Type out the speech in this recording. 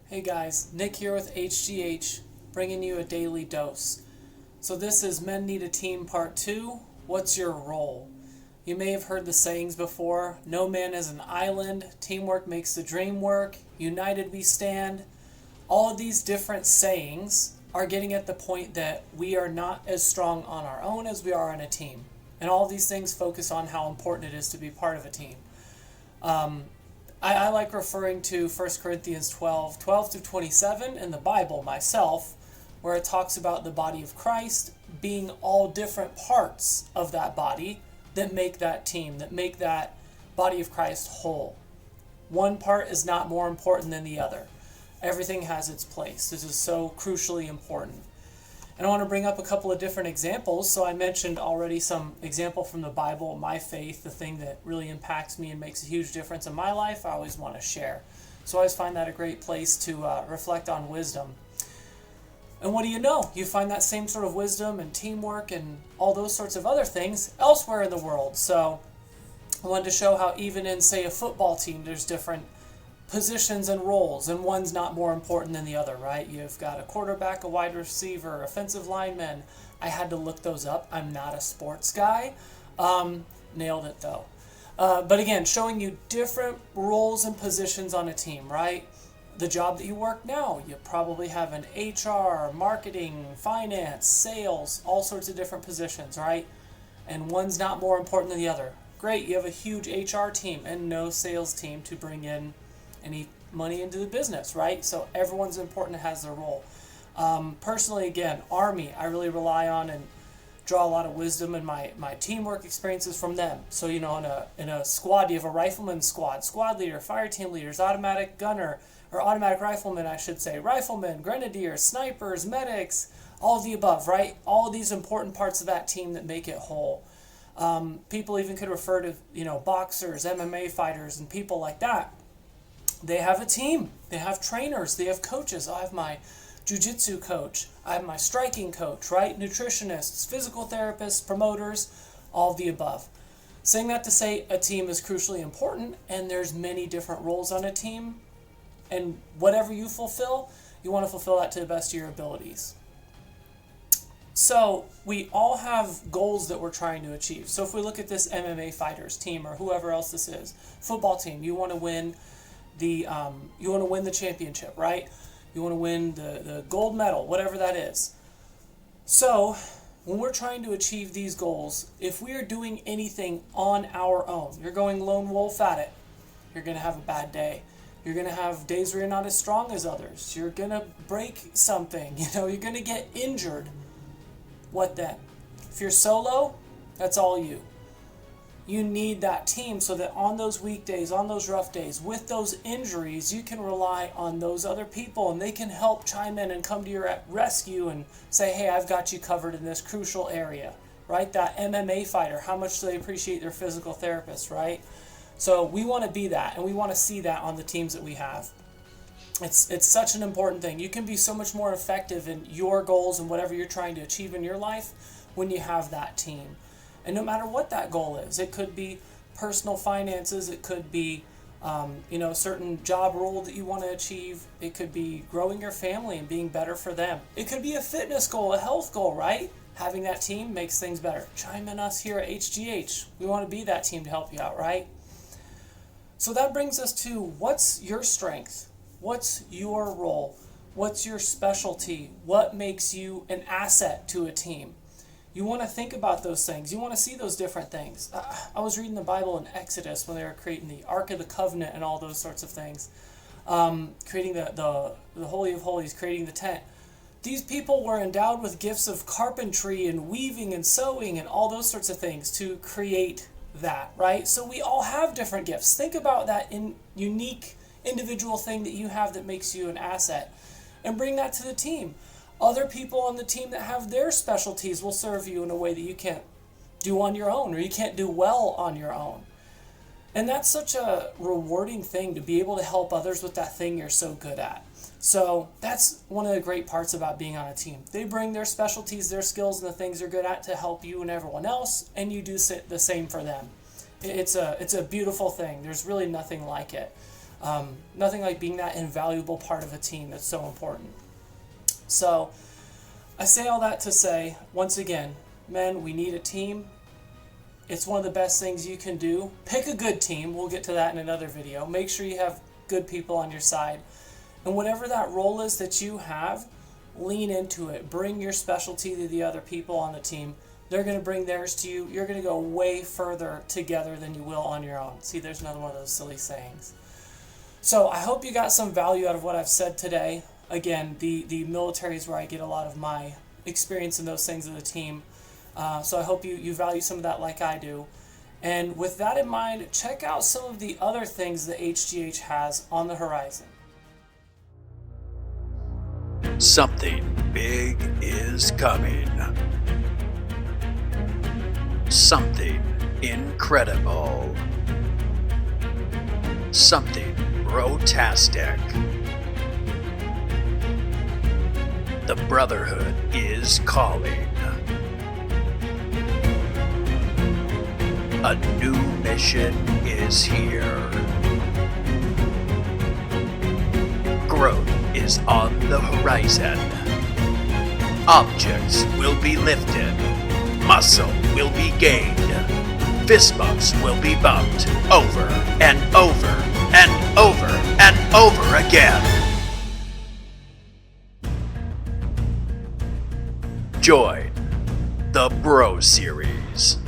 Hey guys, Nick here with HGH, bringing you a daily dose. So this is Men Need a Team Part 2. What's your role? You may have heard the sayings before. No man is an island. Teamwork makes the dream work. United we stand. All of these different sayings are getting at the point that we are not as strong on our own as we are in a team. And all of these things focus on how important it is to be part of a team. I like referring to 1 Corinthians 12 through 27 in the Bible myself, where it talks about the body of Christ being all different parts of that body that make that team, that make that body of Christ whole. One part is not more important than the other. Everything has its place. This is so crucially important. And I want to bring up a couple of different examples. So I mentioned already some example from the Bible, my faith, the thing that really impacts me and makes a huge difference in my life, I always want to share. So I always find that a great place to reflect on wisdom. And what do you know? You find that same sort of wisdom and teamwork and all those sorts of other things elsewhere in the world. So I wanted to show how even in, say, a football team, there's different positions and roles, and one's not more important than the other, right? You've got a quarterback, a wide receiver, offensive lineman. I had to look those up. I'm not a sports guy. Nailed it though. But again, showing you different roles and positions on a team, right? The job that you work now, you probably have an HR, marketing, finance, sales, all sorts of different positions, right? And one's not more important than the other. Great, you have a huge HR team and no sales team to bring in any money into the business, right? So everyone's important and has their role. Personally, again, Army, I really rely on and draw a lot of wisdom in my teamwork experiences from them. So, you know, in a squad, you have a rifleman squad leader, fire team leaders, automatic gunner, or automatic rifleman, I should say, riflemen, grenadiers, snipers, medics, all of the above, right? All of these important parts of that team that make it whole. People even could refer to, you know, boxers, MMA fighters, and people like that. They have a team. They have trainers. They have coaches. I have my jiu-jitsu coach. I have my striking coach, right? Nutritionists, physical therapists, promoters, all of the above. Saying that to say a team is crucially important, and there's many different roles on a team, and whatever you fulfill, you want to fulfill that to the best of your abilities. So we all have goals that we're trying to achieve. So if we look at this MMA fighters team or whoever else this is, football team, you want to win the championship, right? You want to win the gold medal, whatever that is. So when we're trying to achieve these goals, if we are doing anything on our own, you're going lone wolf at it, you're going to have a bad day. You're going to have days where you're not as strong as others. You're going to break something, you're going to get injured. What then? If you're solo, that's all you. You need that team so that on those weekdays, on those rough days, with those injuries, you can rely on those other people and they can help chime in and come to your rescue and say, hey, I've got you covered in this crucial area, right? That MMA fighter, how much do they appreciate their physical therapist, right? So we want to be that, and we want to see that on the teams that we have. It's such an important thing. You can be so much more effective in your goals and whatever you're trying to achieve in your life when you have that team. And no matter what that goal is, it could be personal finances, it could be a certain job role that you want to achieve, it could be growing your family and being better for them. It could be a fitness goal, a health goal, right? Having that team makes things better. Chime in us here at HGH. We want to be that team to help you out, right? So that brings us to, what's your strength? What's your role? What's your specialty? What makes you an asset to a team? You want to think about those things. You want to see those different things. I was reading the Bible in Exodus when they were creating the Ark of the Covenant and all those sorts of things. Creating the Holy of Holies, creating the tent. These people were endowed with gifts of carpentry and weaving and sewing and all those sorts of things to create that, right? So we all have different gifts. Think about that unique individual thing that you have that makes you an asset and bring that to the team. Other people on the team that have their specialties will serve you in a way that you can't do on your own, or you can't do well on your own. And that's such a rewarding thing, to be able to help others with that thing you're so good at. So that's one of the great parts about being on a team. They bring their specialties, their skills, and the things they're good at to help you and everyone else, and you do the same for them. It's a beautiful thing. There's really nothing like it. Nothing like being that invaluable part of a team that's so important. So I say all that to say, once again, men, we need a team. It's one of the best things you can do. Pick a good team. We'll get to that in another video. Make sure you have good people on your side. And whatever that role is that you have, lean into it. Bring your specialty to the other people on the team. They're going to bring theirs to you. You're going to go way further together than you will on your own. See, there's another one of those silly sayings. So I hope you got some value out of what I've said today. Again, the military is where I get a lot of my experience in those things of the team. So I hope you value some of that like I do. And with that in mind, check out some of the other things that HGH has on the horizon. Something big is coming. Something incredible. Something brotastic. The Brotherhood is calling. A new mission is here. Growth is on the horizon. Objects will be lifted. Muscle will be gained. Fist bumps will be bumped over and over and over and over again. Join the Bro Series.